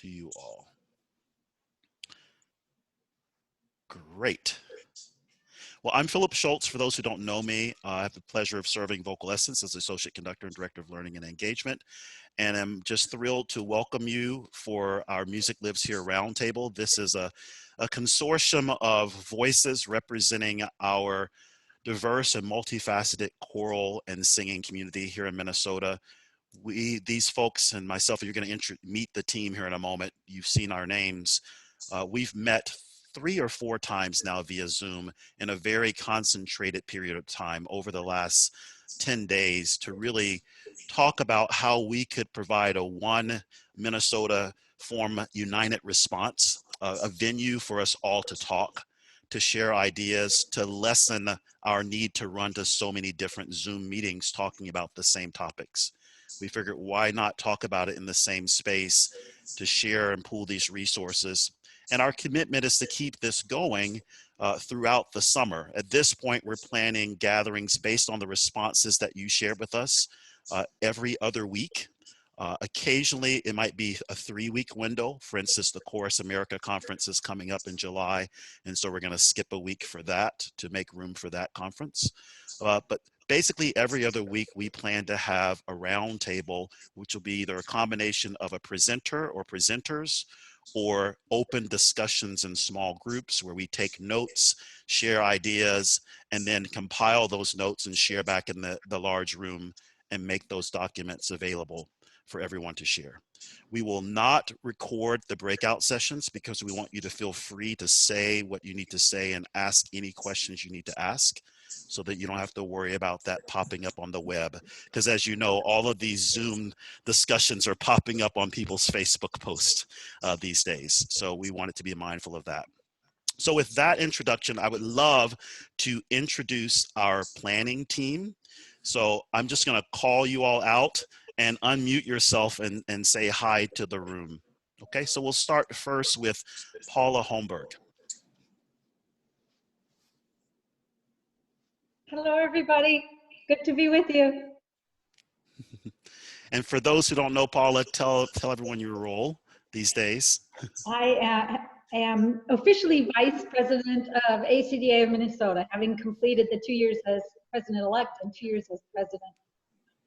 to you all. Great. Well, I'm Philip Schultz. For those who don't know me, I have the pleasure of serving Vocal Essence as Associate Conductor and Director of Learning and Engagement. And I'm just thrilled to welcome you for our Music Lives Here Roundtable. This is a consortium of voices representing our diverse and multifaceted choral and singing community here in Minnesota. These folks and myself, you're going to meet the team here in a moment. You've seen our names. We've met 3 or 4 times now via Zoom in a very concentrated period of time over the last 10 days to really talk about how we could provide a one Minnesota form united response, a venue for us all to talk, to share ideas, to lessen our need to run to so many different Zoom meetings talking about the same topics. We figured, why not talk about it in the same space to share and pool these resources? And our commitment is to keep this going throughout the summer. At this point, we're planning gatherings based on the responses that you shared with us every other week. Occasionally, it might be a 3-week window. For instance, the Chorus America Conference is coming up in July, and so we're going to skip a week for that to make room for that conference. But basically, every other week, we plan to have a roundtable, which will be either a combination of a presenter or presenters, or open discussions in small groups where we take notes, share ideas, and then compile those notes and share back in the large room and make those documents available for everyone to share. We will not record the breakout sessions because we want you to feel free to say what you need to say and ask any questions you need to ask, so that you don't have to worry about that popping up on the web. Because as you know, all of these Zoom discussions are popping up on people's Facebook posts these days. So we wanted to be mindful of that. So with that introduction, I would love to introduce our planning team. So I'm just going to call you all out and unmute yourself and say hi to the room. Okay, so we'll start first with Paula Holmberg. Hello, everybody. Good to be with you. And for those who don't know Paula, tell everyone your role these days. I am officially Vice President of ACDA of Minnesota, having completed the 2 years as President-elect and 2 years as President.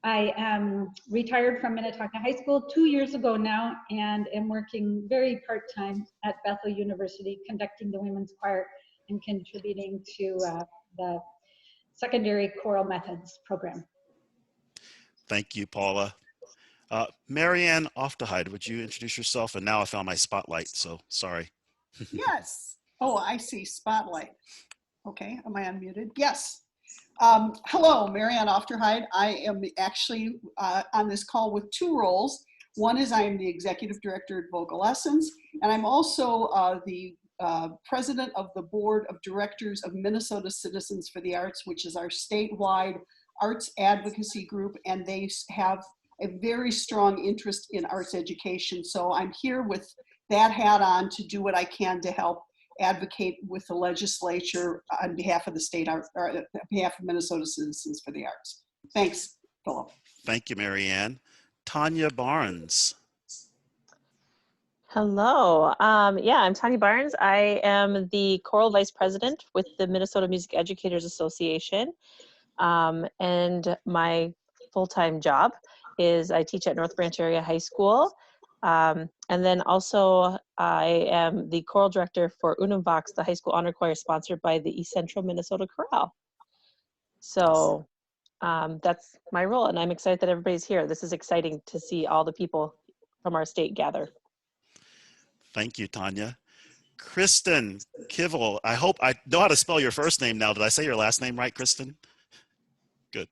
I am retired from Minnetonka High School 2 years ago now, and am working very part-time at Bethel University, conducting the Women's Choir and contributing to the Secondary Choral Methods program. Thank you, Paula. Marianne Ofterheide, would you introduce yourself? And now I found my spotlight, so sorry. Yes. Oh, I see spotlight. Okay, am I unmuted? Yes. Hello, Marianne Ofterheide. I am actually on this call with 2 roles. One is I am the Executive Director at Vocal Essence, and I'm also the President of the Board of Directors of Minnesota Citizens for the Arts, which is our statewide arts advocacy group, and they have a very strong interest in arts education. So I'm here with that hat on to do what I can to help advocate with the legislature on behalf of the state art, or on behalf of Minnesota Citizens for the Arts. Thanks, Philip. Thank you, Marianne. Tanya Barnes. Hello. Yeah, I'm Tanya Barnes. I am the choral vice president with the Minnesota Music Educators Association. And my full-time job is I teach at North Branch Area High School. And then also I am the choral director for Unum Vox, the high school honor choir sponsored by the East Central Minnesota Chorale. So that's my role, and I'm excited that everybody's here. This is exciting to see all the people from our state gather. Thank you, Tanya. Kristen Kivel. I hope I know how to spell your first name now. Did I say your last name right, Kristen? Good.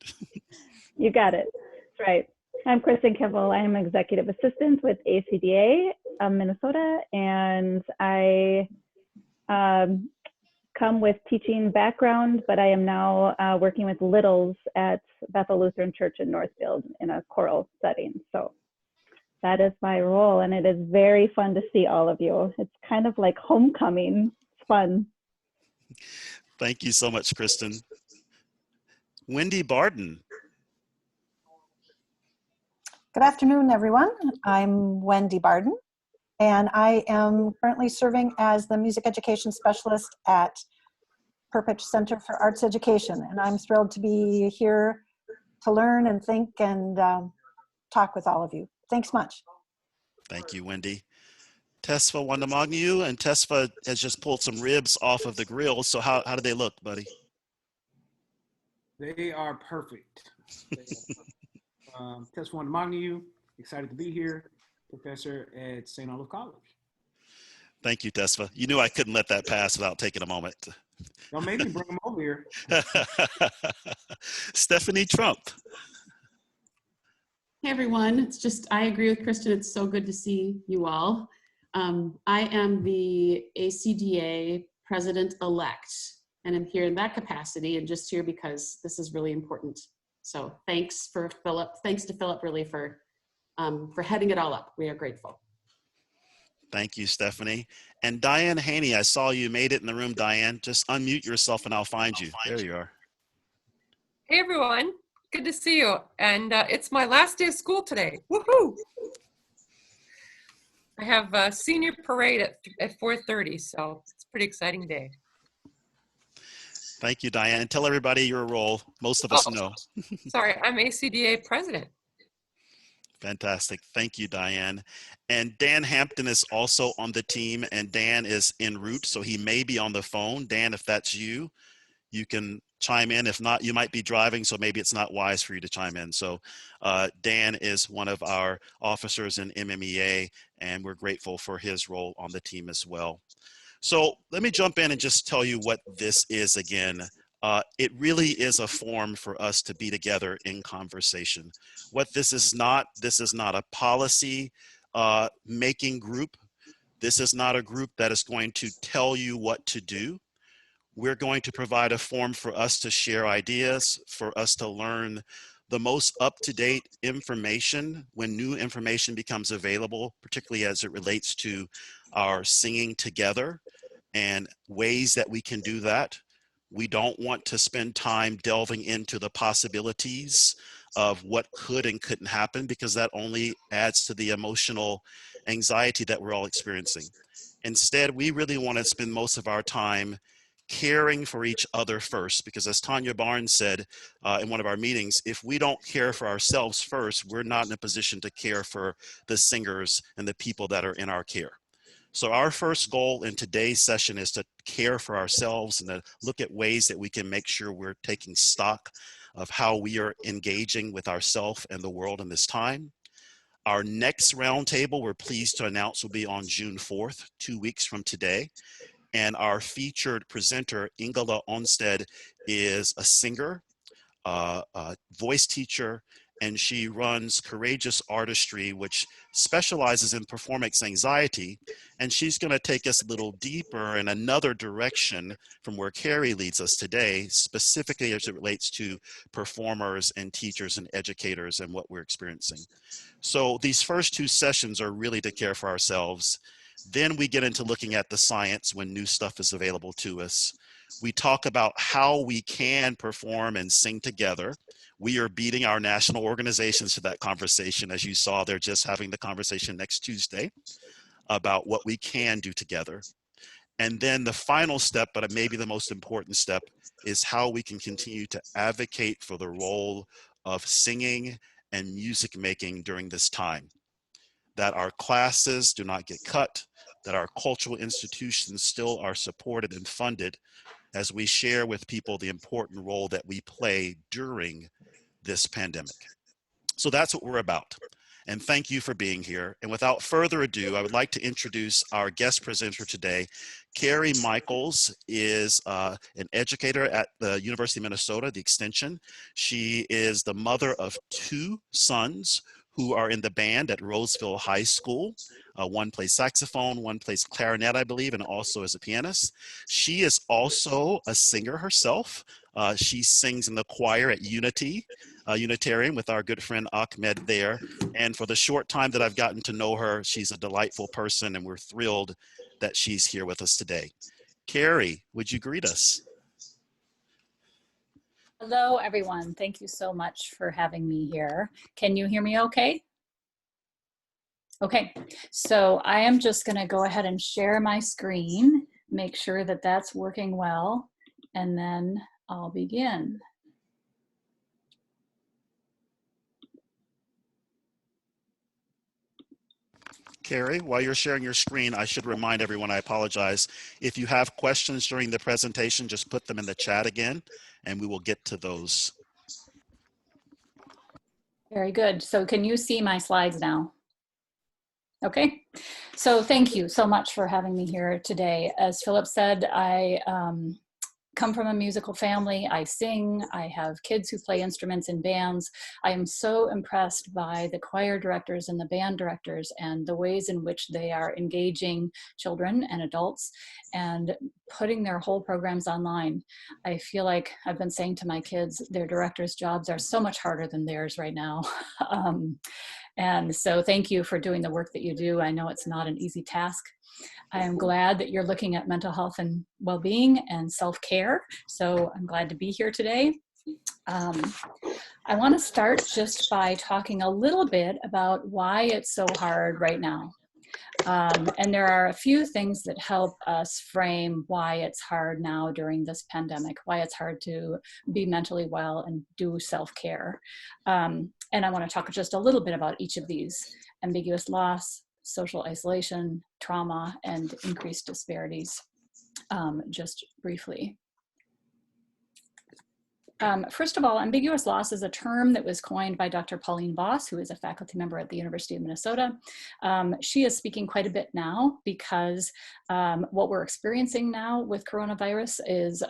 You got it. That's right. I'm Kristen Kivel. I am Executive Assistant with ACDA of Minnesota, and I come with teaching background, but I am now working with littles at Bethel Lutheran Church in Northfield in a choral setting. So that is my role, and it is very fun to see all of you. It's kind of like homecoming. It's fun. Thank you so much, Kristen. Wendy Barden. Good afternoon, everyone. I'm Wendy Barden. and I am currently serving as the music education specialist at Perpich Center for Arts Education, and I'm thrilled to be here to learn and think and talk with all of you. Thanks much. Thank you, Wendy. Tesfa Wandamagnu, and Tesfa has just pulled some ribs off of the grill. So how do they look, buddy? They are perfect. Tess Wandamagnu, excited to be here, professor at St. Olive College. Thank you, Tesfa. You knew I couldn't let that pass without taking a moment. Don't make me bring them over here. Stephanie Trump. Hey everyone, I agree with Kristen, it's so good to see you all. I am the ACDA president-elect, and I'm here in that capacity and just here because this is really important. So thanks to Philip really for heading it all up. We are grateful. Thank you, Stephanie. And Diane Haney, I saw you made it in the room, Diane. Just unmute yourself and I'll find you. There you are. Hey everyone, good to see you. And it's my last day of school today. Woohoo! I have a senior parade at 4:30, so it's a pretty exciting day. Thank you, Diane. And tell everybody your role. Most of us know. Sorry, I'm ACDA president. Fantastic. Thank you, Diane. And Dan Hampton is also on the team, and Dan is en route, so he may be on the phone. Dan, if that's you, you can chime in. If not, you might be driving, so maybe it's not wise for you to chime in. So Dan is one of our officers in MMEA, and we're grateful for his role on the team as well. So let me jump in and just tell you what this is again. It really is a forum for us to be together in conversation. What this is not a policy making group. This is not a group that is going to tell you what to do. We're going to provide a forum for us to share ideas, for us to learn the most up-to-date information when new information becomes available, particularly as it relates to our singing together and ways that we can do that. We don't want to spend time delving into the possibilities of what could and couldn't happen, because that only adds to the emotional anxiety that we're all experiencing. Instead, we really want to spend most of our time caring for each other first, because as Tanya Barnes said in one of our meetings, if we don't care for ourselves first, we're not in a position to care for the singers and the people that are in our care. So our first goal in today's session is to care for ourselves and to look at ways that we can make sure we're taking stock of how we are engaging with ourselves and the world in this time. Our next roundtable, we're pleased to announce, will be on June 4th, 2 weeks from today. And our featured presenter, Ingela Onstead, is a singer, a voice teacher, and she runs Courageous Artistry, which specializes in performance anxiety. And she's going to take us a little deeper in another direction from where Cari leads us today, specifically as it relates to performers and teachers and educators and what we're experiencing. So these first two sessions are really to care for ourselves. Then we get into looking at the science when new stuff is available to us. We talk about how we can perform and sing together. We are beating our national organizations to that conversation. As you saw, they're just having the conversation next Tuesday about what we can do together. And then the final step, but maybe the most important step, is how we can continue to advocate for the role of singing and music making during this time. That our classes do not get cut, that our cultural institutions still are supported and funded as we share with people the important role that we play during this pandemic. So that's what we're about. And thank you for being here. And without further ado, I would like to introduce our guest presenter today. Cari Michaels is an educator at the University of Minnesota, the Extension. She is the mother of 2 sons who are in the band at Roseville High School. One plays saxophone, one plays clarinet, I believe, and also is a pianist. She is also a singer herself. She sings in the choir at Unitarian with our good friend Ahmed there. And for the short time that I've gotten to know her, she's a delightful person, and we're thrilled that she's here with us today. Cari, would you greet us? Hello, everyone. Thank you so much for having me here. Can you hear me okay? Okay, so I am just going to go ahead and share my screen, make sure that that's working well, and then I'll begin. Cari, while you're sharing your screen, I should remind everyone, I apologize. If you have questions during the presentation, just put them in the chat again, and we will get to those. Very good. So can you see my slides now? Okay, so thank you so much for having me here today. As Philip said, I come from a musical family. I sing, I have kids who play instruments in bands. I am so impressed by the choir directors and the band directors and the ways in which they are engaging children and adults and putting their whole programs online. I feel like I've been saying to my kids, their directors' jobs are so much harder than theirs right now. And so thank you for doing the work that you do. I know it's not an easy task. I am glad that you're looking at mental health and well-being and self-care. So I'm glad to be here today. I want to start just by talking a little bit about why it's so hard right now. And there are a few things that help us frame why it's hard now during this pandemic, why it's hard to be mentally well and do self-care. And I want to talk just a little bit about each of these: ambiguous loss, social isolation, trauma, and increased disparities, just briefly. First of all, ambiguous loss is a term that was coined by Dr. Pauline Voss, who is a faculty member at the University of Minnesota. She is speaking quite a bit now because what we're experiencing now with coronavirus is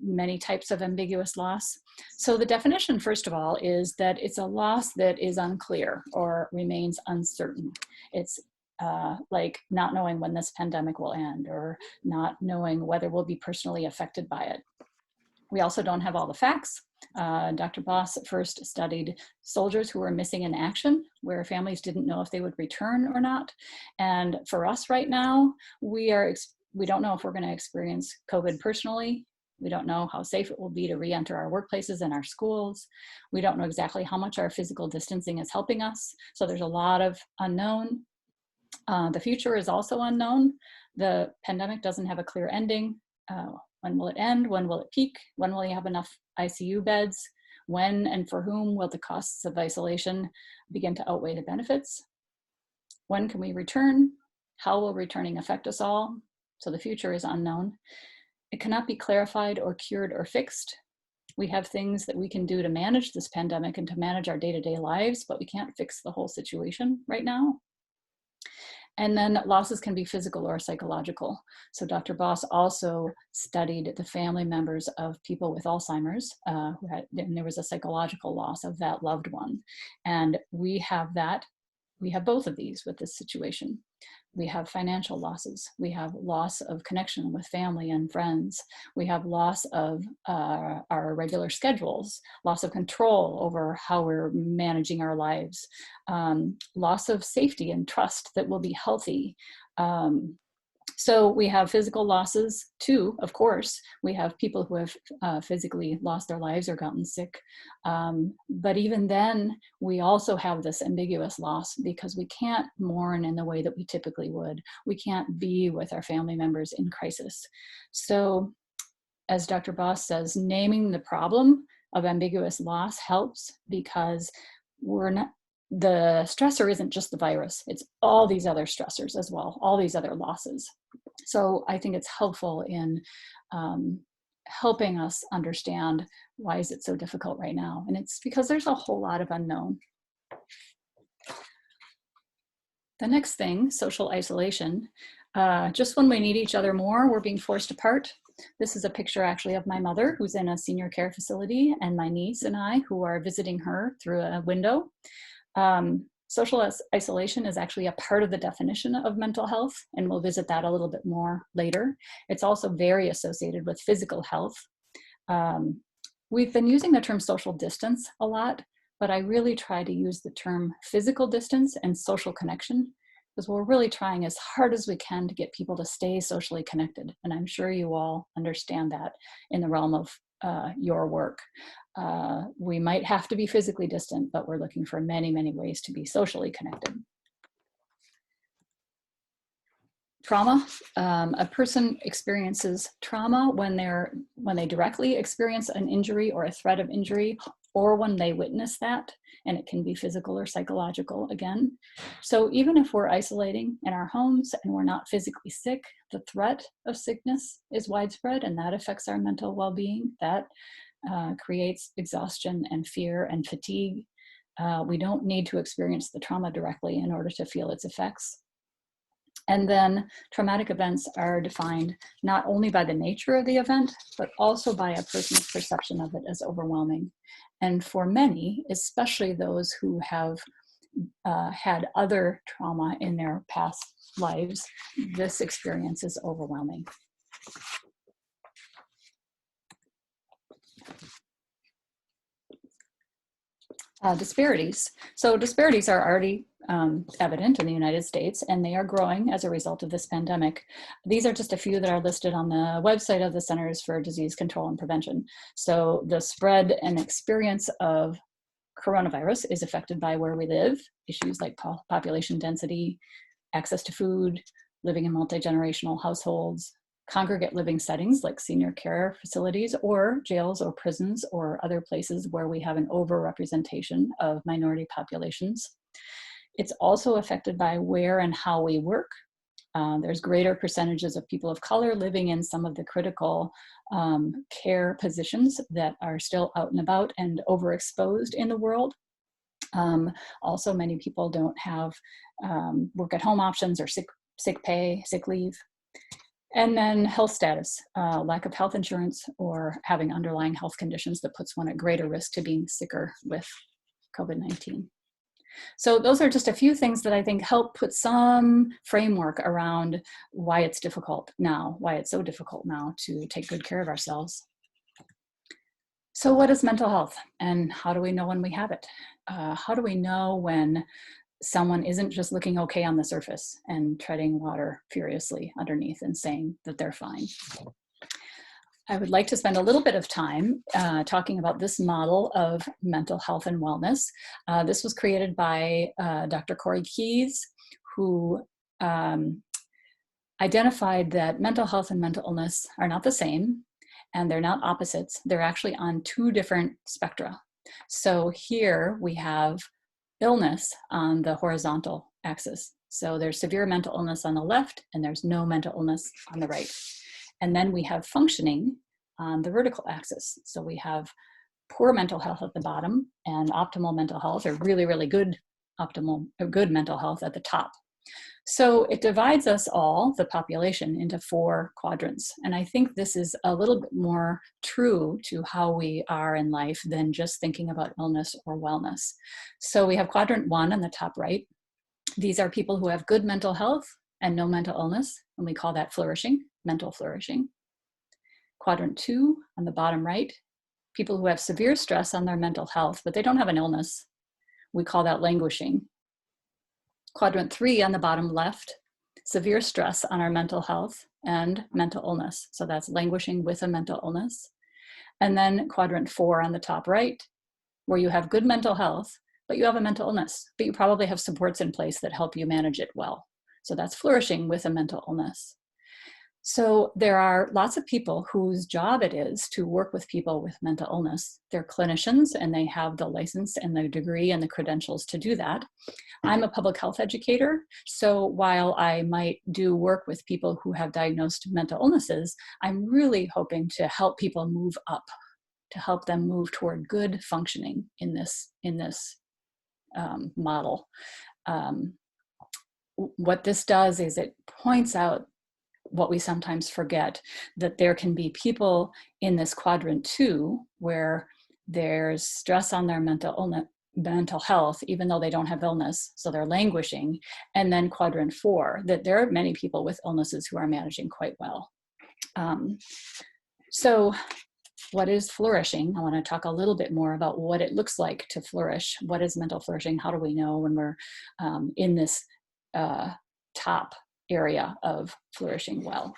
many types of ambiguous loss. So the definition, first of all, is that it's a loss that is unclear or remains uncertain. It's like not knowing when this pandemic will end or not knowing whether we'll be personally affected by it. We also don't have all the facts. Dr. Voss first studied soldiers who were missing in action, where families didn't know if they would return or not. And for us right now, we don't know if we're going to experience COVID personally. We don't know how safe it will be to re-enter our workplaces and our schools. We don't know exactly how much our physical distancing is helping us. So there's a lot of unknown. The future is also unknown. The pandemic doesn't have a clear ending. When will it end? When will it peak? When will you have enough ICU beds? When and for whom will the costs of isolation begin to outweigh the benefits? When can we return? How will returning affect us all? So the future is unknown. It cannot be clarified or cured or fixed. We have things that we can do to manage this pandemic and to manage our day-to-day lives, but we can't fix the whole situation right now. And then losses can be physical or psychological. So Dr. Voss also studied the family members of people with Alzheimer's, and there was a psychological loss of that loved one. And we have both of these with this situation. We have financial losses. We have loss of connection with family and friends. We have loss of our regular schedules, loss of control over how we're managing our lives, loss of safety and trust that we'll be healthy. So we have physical losses too, of course. We have people who have physically lost their lives or gotten sick. But even then, we also have this ambiguous loss because we can't mourn in the way that we typically would. We can't be with our family members in crisis. So as Dr. Voss says, naming the problem of ambiguous loss helps because the stressor isn't just the virus, it's all these other stressors as well, all these other losses. So I think it's helpful in helping us understand why is it so difficult right now. And it's because there's a whole lot of unknown. The next thing, social isolation. Just when we need each other more, we're being forced apart. This is a picture actually of my mother who's in a senior care facility and my niece and I who are visiting her through a window. Social isolation is actually a part of the definition of mental health, and we'll visit that a little bit more later. It's also very associated with physical health. We've been using the term social distance a lot, but I really try to use the term physical distance and social connection because we're really trying as hard as we can to get people to stay socially connected. And I'm sure you all understand that in the realm of your work. We might have to be physically distant, but we're looking for many, many ways to be socially connected. Trauma, a person experiences trauma when they directly experience an injury or a threat of injury, or when they witness that, and it can be physical or psychological again. So even if we're isolating in our homes and we're not physically sick, the threat of sickness is widespread, and that affects our mental well-being. That creates exhaustion and fear and fatigue. We don't need to experience the trauma directly in order to feel its effects. And then traumatic events are defined not only by the nature of the event, but also by a person's perception of it as overwhelming. And for many, especially those who have had other trauma in their past lives, this experience is overwhelming. Disparities. So disparities are already evident in the United States, and they are growing as a result of this pandemic. These are just a few that are listed on the website of the Centers for Disease Control and Prevention. So the spread and experience of coronavirus is affected by where we live, issues like population density, access to food, living in multi-generational households, congregate living settings like senior care facilities, or jails or prisons or other places where we have an overrepresentation of minority populations. It's also affected by where and how we work. There's greater percentages of people of color living in some of the critical care positions that are still out and about and overexposed in the world. Also, many people don't have work at home options or sick pay, sick leave. And then health status, lack of health insurance, or having underlying health conditions that puts one at greater risk to being sicker with COVID-19. So those are just a few things that I think help put some framework around why it's difficult now, why it's so difficult now to take good care of ourselves. So what is mental health, and how do we know when we have it? How do we know when someone isn't just looking okay on the surface and treading water furiously underneath and saying that they're fine? I would like to spend a little bit of time talking about this model of mental health and wellness. This was created by Dr. Corey Keyes, who identified that mental health and mental illness are not the same, and they're not opposites. They're actually on two different spectra. So here we have illness on the horizontal axis. So there's severe mental illness on the left, and there's no mental illness on the right. And then we have functioning on the vertical axis. So we have poor mental health at the bottom and optimal mental health, or really, really good good mental health at the top. So it divides us all, the population, into 4 quadrants. And I think this is a little bit more true to how we are in life than just thinking about illness or wellness. So we have quadrant 1 on the top right. These are people who have good mental health and no mental illness, and we call that flourishing, mental flourishing. Quadrant 2 on the bottom right, people who have severe stress on their mental health, but they don't have an illness. We call that languishing. Quadrant 3 on the bottom left, severe stress on our mental health and mental illness. So that's languishing with a mental illness. And then quadrant 4 on the top right, where you have good mental health, but you have a mental illness, but you probably have supports in place that help you manage it well. So that's flourishing with a mental illness. So there are lots of people whose job it is to work with people with mental illness. They're clinicians, and they have the license and the degree and the credentials to do that. I'm a public health educator, so while I might do work with people who have diagnosed mental illnesses, I'm really hoping to help people move up, to help them move toward good functioning in this model. What this does is it points out what we sometimes forget, that there can be people in this quadrant 2 where there's stress on their mental health, even though they don't have illness, so they're languishing. And then quadrant 4, that there are many people with illnesses who are managing quite well. So what is flourishing? I want to talk a little bit more about what it looks like to flourish. What is mental flourishing? How do we know when we're in this top area of flourishing well?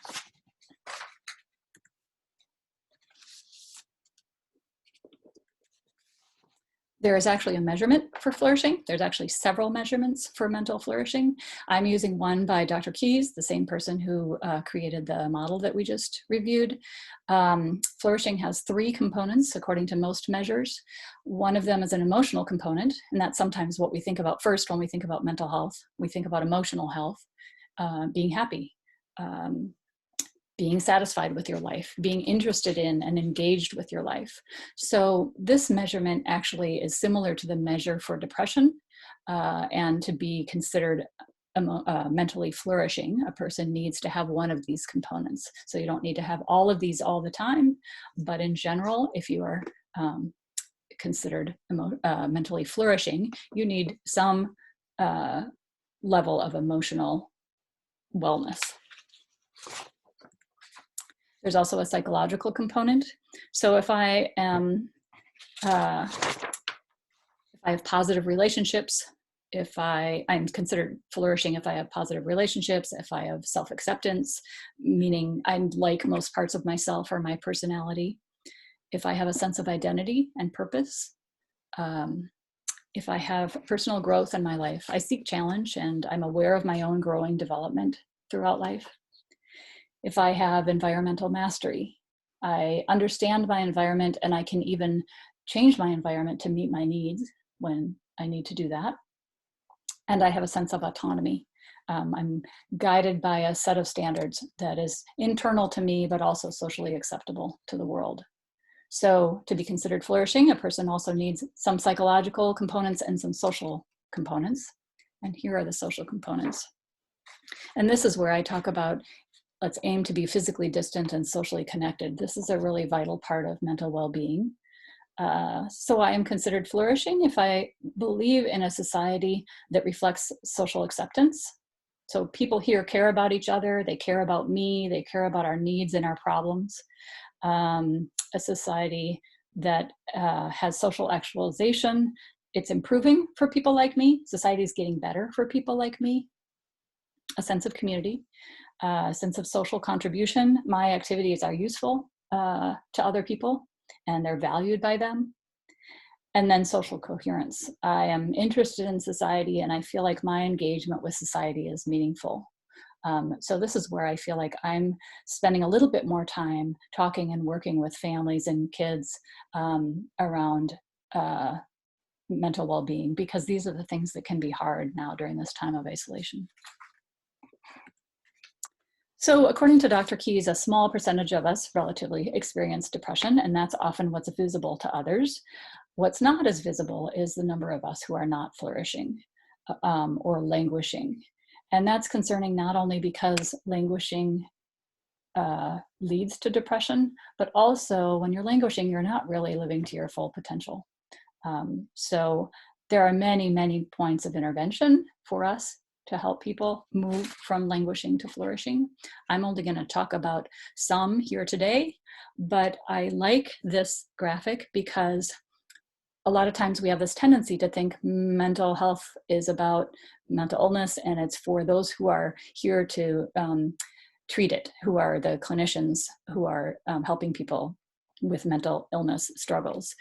There is actually a measurement for flourishing. There's actually several measurements for mental flourishing. I'm using one by Dr. Keyes, the same person who created the model that we just reviewed. Flourishing has 3 components according to most measures. One of them is an emotional component, and that's sometimes what we think about first when we think about mental health. We think about emotional health, being happy, being satisfied with your life, being interested in and engaged with your life. So this measurement actually is similar to the measure for depression, and to be considered mentally flourishing, a person needs to have one of these components. So you don't need to have all of these all the time, but in general, if you are considered mentally flourishing, you need some level of emotional wellness. There's also a psychological component. So if I am, if I have positive relationships, if I'm considered flourishing if I have positive relationships, if I have self-acceptance, meaning I like most parts of myself or my personality, if I have a sense of identity and purpose, if I have personal growth in my life, I seek challenge and I'm aware of my own growing development throughout life. If I have environmental mastery, I understand my environment and I can even change my environment to meet my needs when I need to do that. And I have a sense of autonomy. I'm guided by a set of standards that is internal to me, but also socially acceptable to the world. So to be considered flourishing, a person also needs some psychological components and some social components. And here are the social components. And this is where I talk about, let's aim to be physically distant and socially connected. This is a really vital part of mental well-being. So I am considered flourishing if I believe in a society that reflects social acceptance. So people here care about each other, they care about me, they care about our needs and our problems. A society that has social actualization, it's improving for people like me. Society is getting better for people like me. A sense of community, a sense of social contribution. My activities are useful to other people and they're valued by them. And then social coherence. I am interested in society and I feel like my engagement with society is meaningful. So this is where I feel like I'm spending a little bit more time talking and working with families and kids around mental well-being, because these are the things that can be hard now during this time of isolation. So according to Dr. Keyes, a small percentage of us relatively experience depression, and that's often what's visible to others. What's not as visible is the number of us who are not flourishing or languishing. And that's concerning not only because languishing leads to depression, but also when you're languishing, you're not really living to your full potential. So there are many, many points of intervention for us to help people move from languishing to flourishing. I'm only going to talk about some here today, but I like this graphic because a lot of times we have this tendency to think mental health is about mental illness and it's for those who are here to treat it, who are the clinicians who are helping people with mental illness struggles.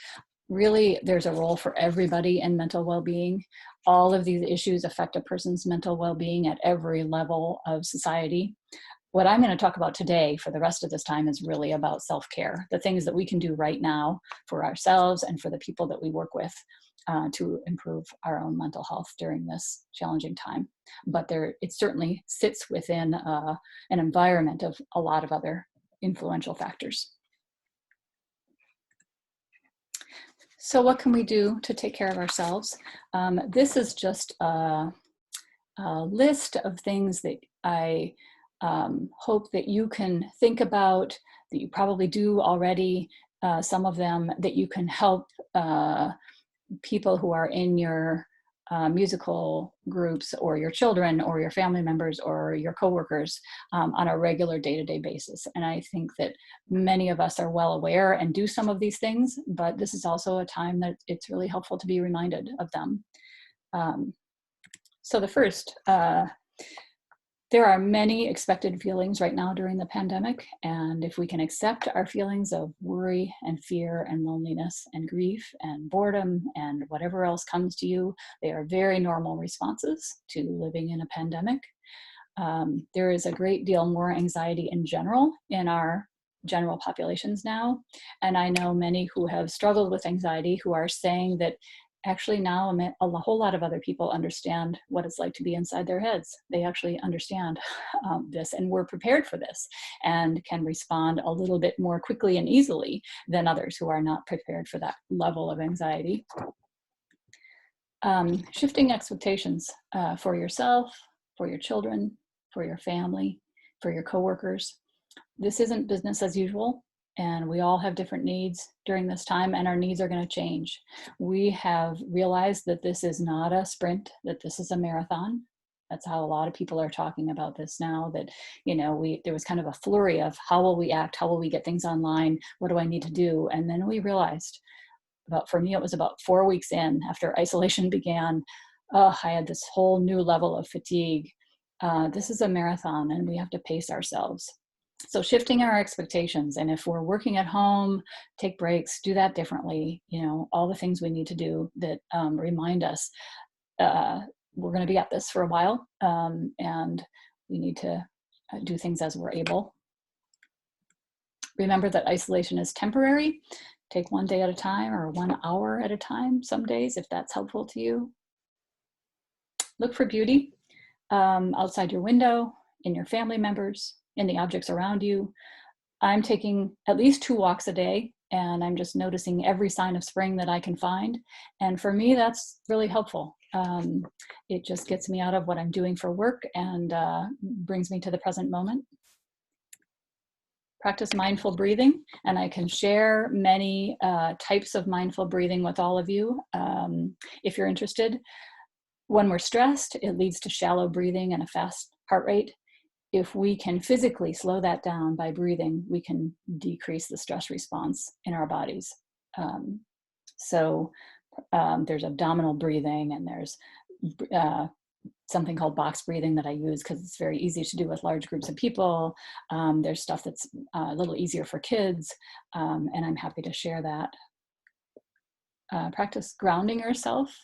Really, there's a role for everybody in mental well-being. All of these issues affect a person's mental well-being at every level of society. What I'm going to talk about today for the rest of this time is really about self-care, the things that we can do right now for ourselves and for the people that we work with to improve our own mental health during this challenging time. But it certainly sits within an environment of a lot of other influential factors. So what can we do to take care of ourselves? This is just a list of things that I hope that you can think about, that you probably do already, some of them that you can help people who are in your musical groups or your children or your family members or your coworkers on a regular day-to-day basis. And I think that many of us are well aware and do some of these things, but this is also a time that it's really helpful to be reminded of them. So the first, There are many expected feelings right now during the pandemic, and if we can accept our feelings of worry and fear and loneliness and grief and boredom and whatever else comes to you, they are very normal responses to living in a pandemic. There is a great deal more anxiety in general in our general populations now, and I know many who have struggled with anxiety who are saying that actually now a whole lot of other people understand what it's like to be inside their heads. They actually understand this, and we're prepared for this and can respond a little bit more quickly and easily than others who are not prepared for that level of anxiety. Shifting expectations for yourself, for your children, for your family, for your coworkers. This isn't business as usual. And we all have different needs during this time, and our needs are going to change. We have realized that this is not a sprint, that this is a marathon. That's how a lot of people are talking about this now, that, you know, there was kind of a flurry of how will we act? How will we get things online? What do I need to do? And then we realized, for me, it was about 4 weeks in after isolation began, I had this whole new level of fatigue. This is a marathon, and we have to pace ourselves. So shifting our expectations, and if we're working at home, take breaks, do that differently, you know, all the things we need to do that remind us we're going to be at this for a while, and we need to do things as we're able. Remember that isolation is temporary. Take one day at a time or 1 hour at a time some days, if that's helpful to you. Look for beauty outside your window, in your family members, in the objects around you. I'm taking at least 2 walks a day, and I'm just noticing every sign of spring that I can find. And for me, that's really helpful. It just gets me out of what I'm doing for work and brings me to the present moment. Practice mindful breathing, and I can share many types of mindful breathing with all of you if you're interested. When we're stressed, it leads to shallow breathing and a fast heart rate. If we can physically slow that down by breathing, we can decrease the stress response in our bodies. There's abdominal breathing, and there's something called box breathing that I use because it's very easy to do with large groups of people. There's stuff that's a little easier for kids, and I'm happy to share that. Practice grounding yourself.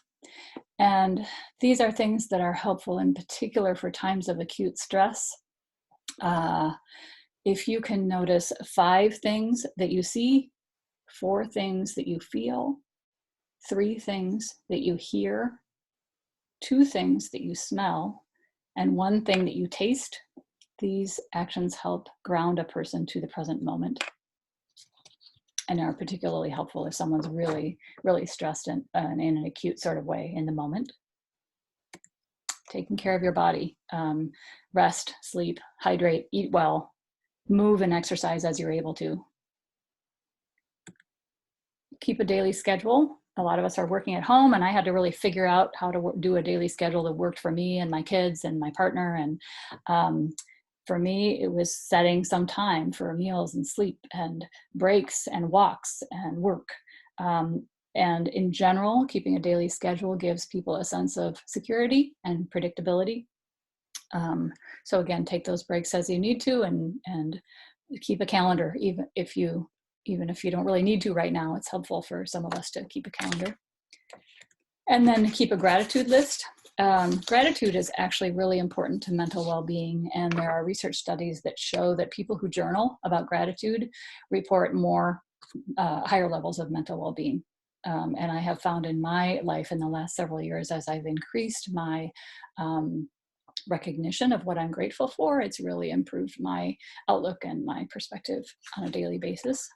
And these are things that are helpful in particular for times of acute stress. If you can notice 5 things that you see, 4 things that you feel, 3 things that you hear, 2 things that you smell, and 1 thing that you taste, these actions help ground a person to the present moment and are particularly helpful if someone's really, really stressed in an acute sort of way in the moment. Taking care of your body, rest, sleep, hydrate, eat well, move and exercise as you're able to. Keep a daily schedule. A lot of us are working at home, and I had to really figure out how to do a daily schedule that worked for me and my kids and my partner. And for me, it was setting some time for meals and sleep and breaks and walks and work. And in general, keeping a daily schedule gives people a sense of security and predictability. So again, take those breaks as you need to, and keep a calendar, even if you don't really need to right now. It's helpful for some of us to keep a calendar. And then keep a gratitude list. Gratitude is actually really important to mental well-being, and there are research studies that show that people who journal about gratitude report higher levels of mental well-being. And I have found in my life in the last several years, as I've increased my recognition of what I'm grateful for, it's really improved my outlook and my perspective on a daily basis.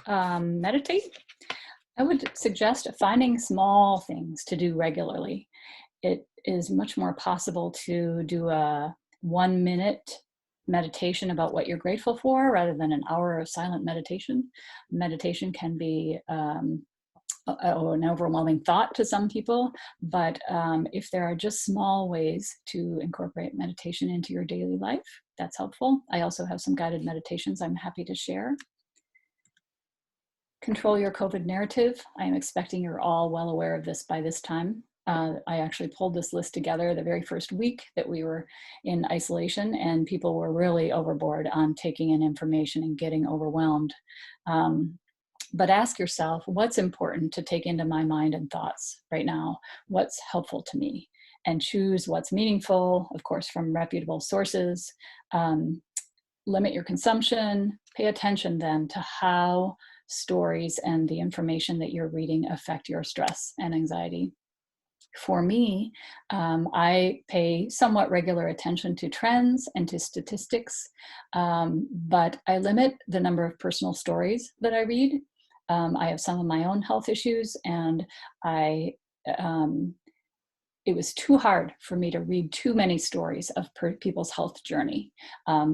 Meditate. I would suggest finding small things to do regularly. It is much more possible to do a 1-minute meditation about what you're grateful for rather than an hour of silent meditation. Meditation can be an overwhelming thought to some people, but if there are just small ways to incorporate meditation into your daily life, that's helpful. I also have some guided meditations I'm happy to share. Control your COVID narrative. I am expecting you're all well aware of this by this time. I actually pulled this list together the very first week that we were in isolation, and people were really overboard on taking in information and getting overwhelmed. But ask yourself, what's important to take into my mind and thoughts right now? What's helpful to me? And choose what's meaningful, of course, from reputable sources. Limit your consumption. Pay attention then to how stories and the information that you're reading affect your stress and anxiety. For me, I pay somewhat regular attention to trends and to statistics, but I limit the number of personal stories that I read. I have some of my own health issues, and it was too hard for me to read too many stories of people's health journey.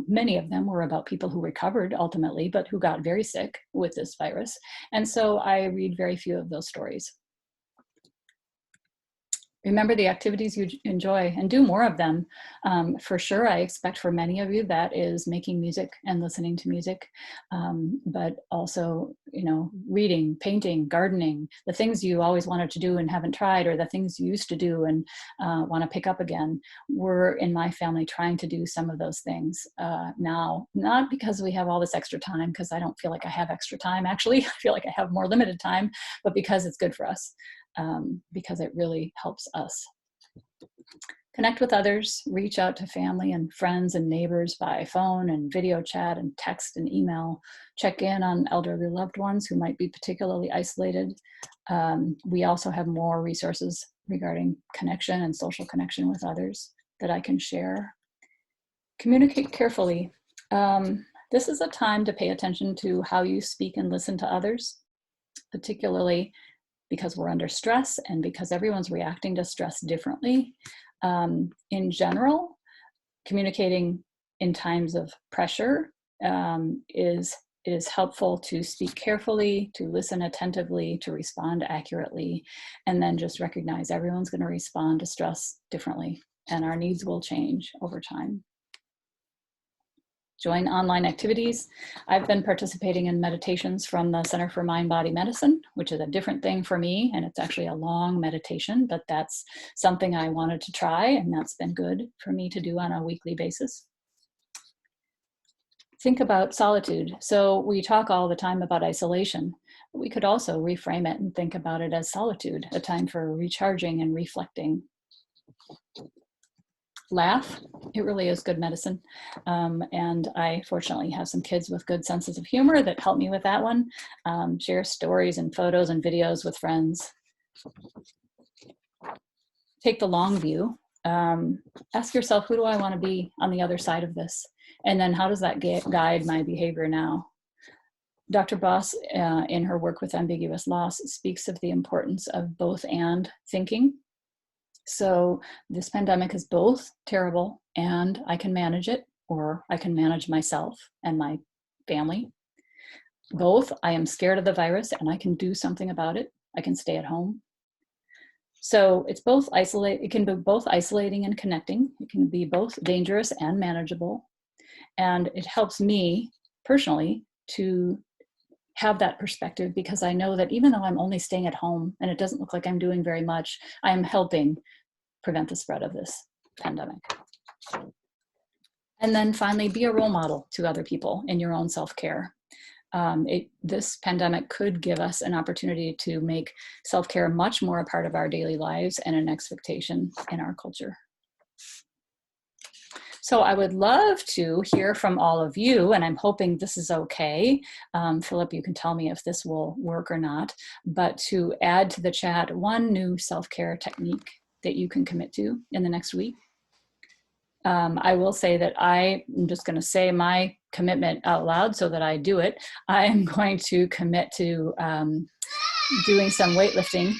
Many of them were about people who recovered ultimately, but who got very sick with this virus. And so I read very few of those stories. Remember the activities you enjoy and do more of them. For sure, I expect for many of you that is making music and listening to music, but also, reading, painting, gardening, the things you always wanted to do and haven't tried, or the things you used to do and want to pick up again. We're in my family trying to do some of those things now, not because we have all this extra time, because I don't feel like I have extra time. Actually, I feel like I have more limited time, but because it's good for us. Because it really helps us. Connect with others, reach out to family and friends and neighbors by phone and video chat and text and email. Check in on elderly loved ones who might be particularly isolated. We also have more resources regarding connection and social connection with others that I can share. Communicate carefully. This is a time to pay attention to how you speak and listen to others, particularly because we're under stress and because everyone's reacting to stress differently. In general, communicating in times of pressure is helpful to speak carefully, to listen attentively, to respond accurately, and then just recognize everyone's going to respond to stress differently, and our needs will change over time. Join online activities. I've been participating in meditations from the Center for Mind-Body Medicine, which is a different thing for me, and it's actually a long meditation, but that's something I wanted to try, and that's been good for me to do on a weekly basis. Think about solitude. So we talk all the time about isolation. We could also reframe it and think about it as solitude, a time for recharging and reflecting. Laugh. It really is good medicine. And I fortunately have some kids with good senses of humor that help me with that one. Share stories and photos and videos with friends. Take the long view. Ask yourself, who do I want to be on the other side of this? And then how does that guide my behavior now? Dr. Boss, in her work with ambiguous loss, speaks of the importance of both and thinking. So this pandemic is both terrible and I can manage it, or I can manage myself and my family. Both, I am scared of the virus and I can do something about it. I can stay at home. So it's both it can be both isolating and connecting. It can be both dangerous and manageable. And it helps me personally to have that perspective, because I know that even though I'm only staying at home and it doesn't look like I'm doing very much, I am helping prevent the spread of this pandemic. And then finally, be a role model to other people in your own self-care. This pandemic could give us an opportunity to make self-care much more a part of our daily lives and an expectation in our culture. So I would love to hear from all of you, and I'm hoping this is okay. Philip, you can tell me if this will work or not, but to add to the chat one new self-care technique that you can commit to in the next week. I will say that I'm just going to say my commitment out loud so that I do it. I am going to commit to doing some weightlifting,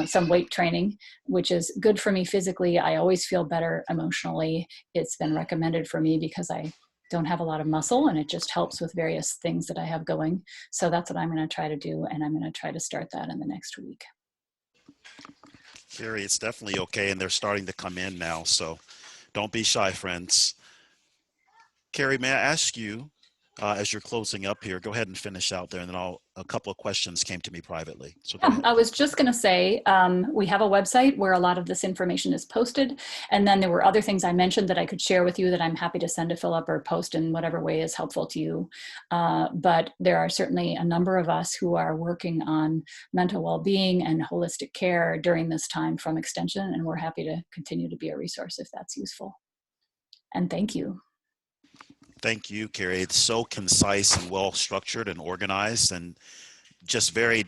some weight training, which is good for me physically. I always feel better emotionally. It's been recommended for me because I don't have a lot of muscle, and it just helps with various things that I have going. So that's what I'm going to try to do, and I'm going to try to start that in the next week. Carrie, it's definitely okay, and they're starting to come in now, so don't be shy, friends. Carrie, may I ask you, as you're closing up here, go ahead and finish out there, and then a couple of questions came to me privately. So go Yeah, ahead. I was just going to say, we have a website where a lot of this information is posted. And then there were other things I mentioned that I could share with you that I'm happy to send to Philip or post in whatever way is helpful to you. But there are certainly a number of us who are working on mental well-being and holistic care during this time from Extension, and we're happy to continue to be a resource if that's useful. And thank you. Thank you, Cari. It's so concise and well structured and organized, and just very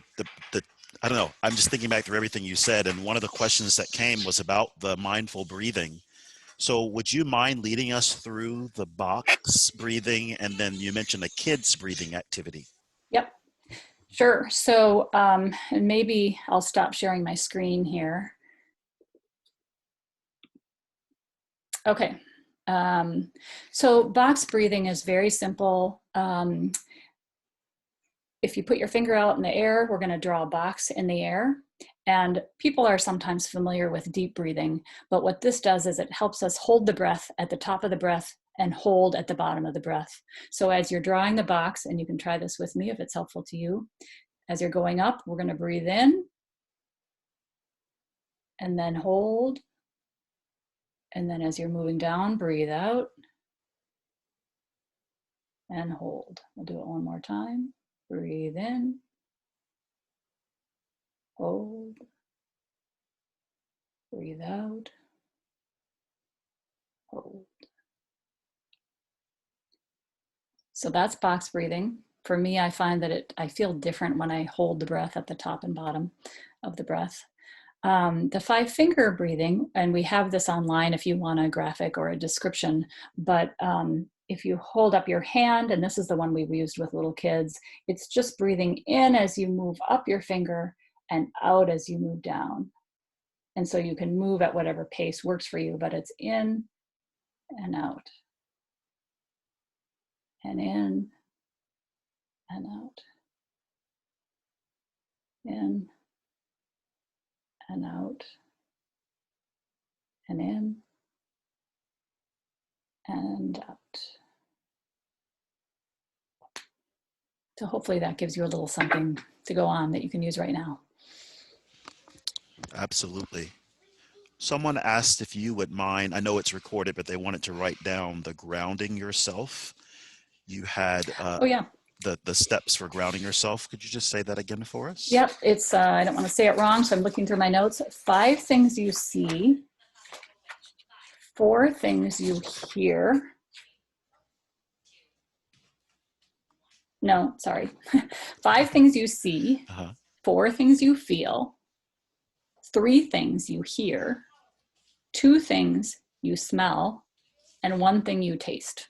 I don't know. I'm just thinking back through everything you said, and one of the questions that came was about the mindful breathing. So would you mind leading us through the box breathing, and then you mentioned a kids breathing activity? Yep, sure. So, and maybe I'll stop sharing my screen here. Okay. So box breathing is very simple. If you put your finger out in the air, we're going to draw a box in the air. And people are sometimes familiar with deep breathing, but what this does is it helps us hold the breath at the top of the breath and hold at the bottom of the breath. So as you're drawing the box, and you can try this with me if it's helpful to you, as you're going up, we're going to breathe in and then hold. And then as you're moving down, breathe out and hold. We'll do it one more time. Breathe in, hold, breathe out, hold. So that's box breathing. For me, I find that I feel different when I hold the breath at the top and bottom of the breath. The 5-finger breathing, and we have this online if you want a graphic or a description, but if you hold up your hand, and this is the one we've used with little kids, it's just breathing in as you move up your finger and out as you move down. And so you can move at whatever pace works for you, but it's in and out, and in and out, in and out, and in and out. So hopefully that gives you a little something to go on that you can use right now. Absolutely. Someone asked if you would mind, I know it's recorded, but they wanted to write down the grounding yourself. You had Oh yeah. the steps for grounding yourself. Could you just say that again for us? Yep, it's, I don't want to say it wrong, so I'm looking through my notes. 5 things you see, 4 things you hear. No, sorry. 5 things you see, 4 things you feel, 3 things you hear, 2 things you smell, and 1 thing you taste.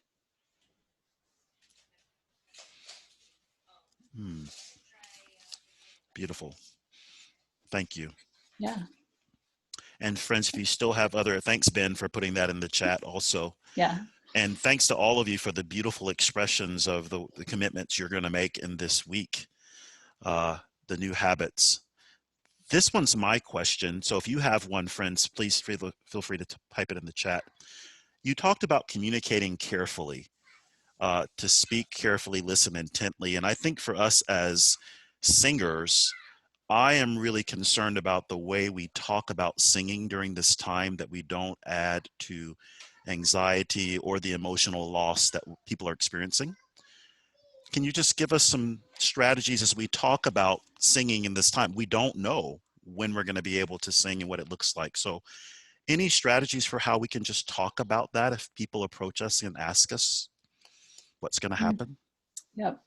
Beautiful. Thank you. Yeah. And friends, if you still have thanks Ben for putting that in the chat also. Yeah. And thanks to all of you for the beautiful expressions of the commitments you're going to make in this week, the new habits. This one's my question. So if you have one, friends, please feel free to type it in the chat. You talked about communicating carefully, to speak carefully, listen intently. And I think for us as singers, I am really concerned about the way we talk about singing during this time, that we don't add to anxiety or the emotional loss that people are experiencing. Can you just give us some strategies as we talk about singing in this time? We don't know when we're going to be able to sing and what it looks like. So any strategies for how we can just talk about that if people approach us and ask us what's going to happen? Yep.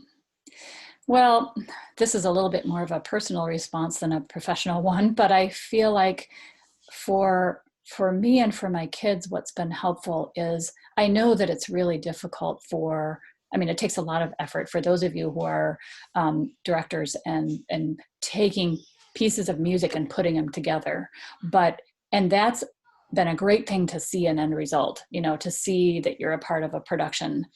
Well, this is a little bit more of a personal response than a professional one, but I feel like for me and for my kids, what's been helpful is I know that it's really difficult it takes a lot of effort for those of you who are directors and taking pieces of music and putting them together. And that's been a great thing to see an end result, to see that you're a part of a production.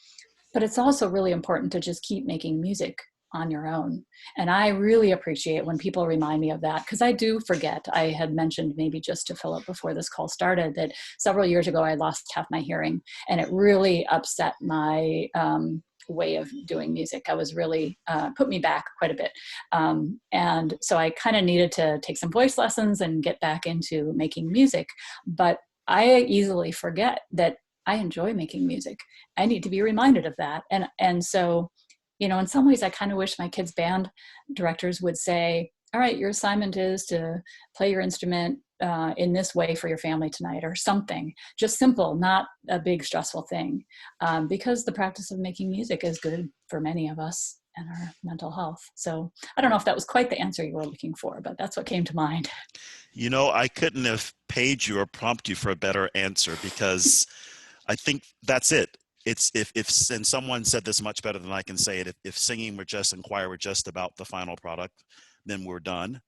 But it's also really important to just keep making music on your own. And I really appreciate when people remind me of that, because I do forget. I had mentioned, maybe just to Philip before this call started, that several years ago I lost half my hearing, and it really upset my way of doing music. I was really put me back quite a bit. And so I kind of needed to take some voice lessons and get back into making music. But I easily forget that I enjoy making music. I need to be reminded of that. And so, you know, in some ways I kind of wish my kids' band directors would say, all right, your assignment is to play your instrument in this way for your family tonight, or something just simple, not a big stressful thing, because the practice of making music is good for many of us and our mental health. So I don't know if that was quite the answer you were looking for, but that's what came to mind. You know, I couldn't have paid you or prompt you for a better answer, because I think that's it. It's if and someone said this much better than I can say it. If singing were just and choir were just about the final product, then we're done.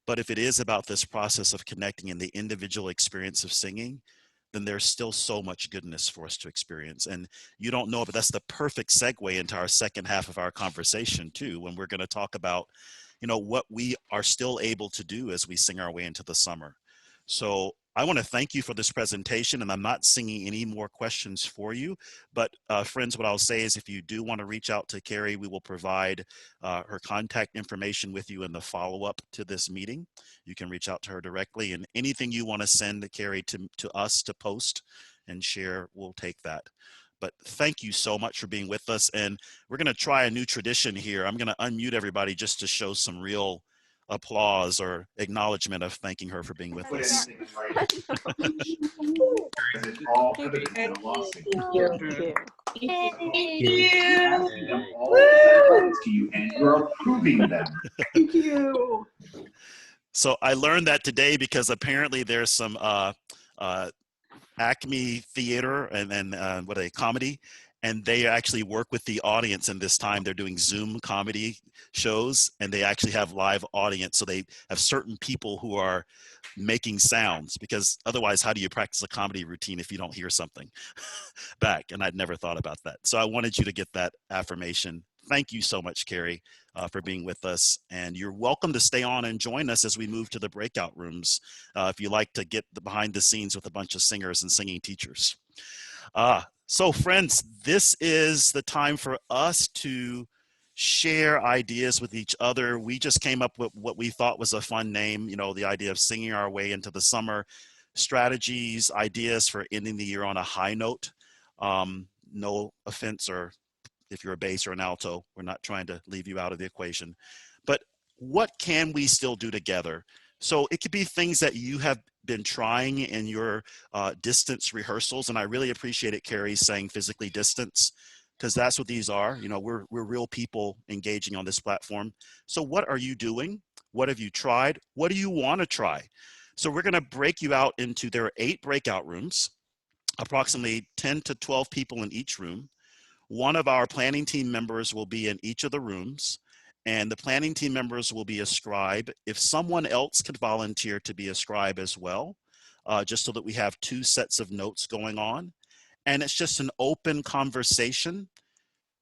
But if it is about this process of connecting in the individual experience of singing, then there's still so much goodness for us to experience. And you don't know, but that's the perfect segue into our second half of our conversation too, when we're going to talk about, you know, what we are still able to do as we sing our way into the summer. So I want to thank you for this presentation, and I'm not singing any more questions for you, but friends, what I'll say is if you do want to reach out to Cari, we will provide her contact information with you in the follow-up to this meeting. You can reach out to her directly, and anything you want to send to Cari to us to post and share, we'll take that. But thank you so much for being with us, and we're going to try a new tradition here. I'm going to unmute everybody just to show some real applause or acknowledgement of thanking her for being with us. All Thank could have been a lawsuit. you. To you, and you're approving them. Thank you. So I learned that today because apparently there's some Acme Theater and then what a comedy, and they actually work with the audience in this time. They're doing Zoom comedy shows, and they actually have live audience. So they have certain people who are making sounds, because otherwise how do you practice a comedy routine if you don't hear something back? And I'd never thought about that. So I wanted you to get that affirmation. Thank you so much, Cari, for being with us. And you're welcome to stay on and join us as we move to the breakout rooms, if you like to get the behind the scenes with a bunch of singers and singing teachers. So friends, this is the time for us to share ideas with each other. We just came up with what we thought was a fun name, you know, the idea of singing our way into the summer, strategies, ideas for ending the year on a high note. No offense, or if you're a bass or an alto, we're not trying to leave you out of the equation. But what can we still do together? So it could be things that you have been trying in your distance rehearsals, and I really appreciate it, Cari, saying physically distance, because that's what these are. You know, we're real people engaging on this platform. So what are you doing? What have you tried? What do you want to try? So we're going to break you out into, there are 8 breakout rooms, approximately 10 to 12 people in each room. One of our planning team members will be in each of the rooms, and the planning team members will be a scribe. If someone else could volunteer to be a scribe as well, just so that we have 2 sets of notes going on. And it's just an open conversation,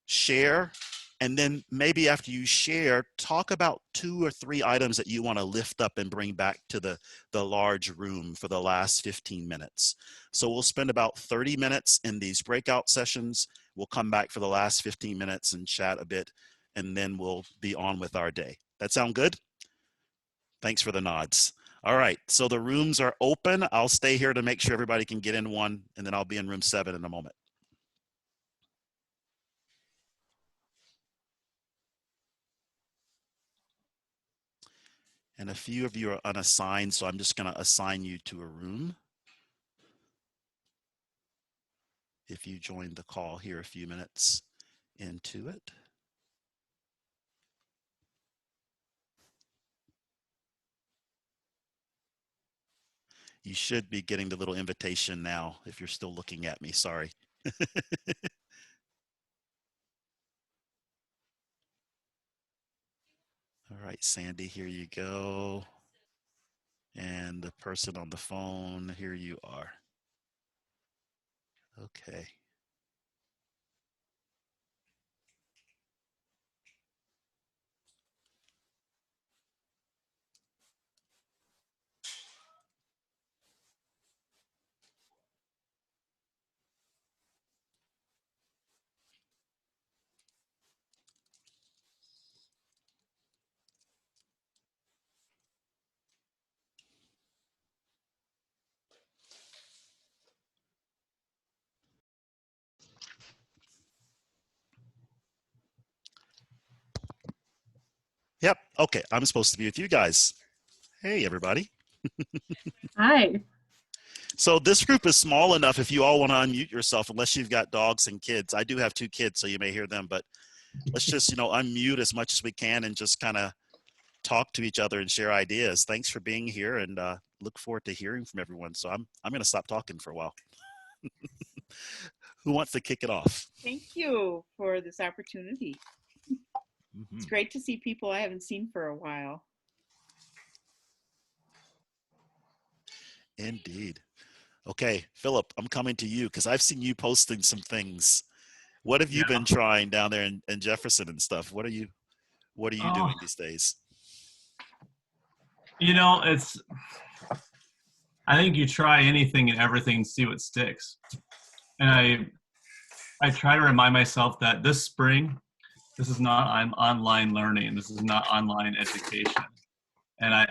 share, and then maybe after you share, talk about 2 or 3 items that you want to lift up and bring back to the large room for the last 15 minutes. So we'll spend about 30 minutes in these breakout sessions. We'll come back for the last 15 minutes and chat a bit, and then we'll be on with our day. That sound good? Thanks for the nods. All right, so the rooms are open. I'll stay here to make sure everybody can get in one, and then I'll be in room 7 in a moment. And a few of you are unassigned, so I'm just going to assign you to a room. If you joined the call here a few minutes into it. You should be getting the little invitation now if you're still looking at me, sorry. All right, Sandy, here you go. And the person on the phone, here you are. Okay. Yep. Okay. I'm supposed to be with you guys. Hey, everybody. Hi. So this group is small enough if you all want to unmute yourself, unless you've got dogs and kids. I do have 2 kids, so you may hear them, but let's just, unmute as much as we can and just kind of talk to each other and share ideas. Thanks for being here, and look forward to hearing from everyone. So I'm going to stop talking for a while. Who wants to kick it off? Thank you for this opportunity. It's great to see people I haven't seen for a while. Indeed. Okay, Philip, I'm coming to you because I've seen you posting some things. What have you been trying down there in Jefferson and stuff? What are you doing these days? I think you try anything and everything and see what sticks. And I try to remind myself that this spring, this is not online learning. This is not online education. And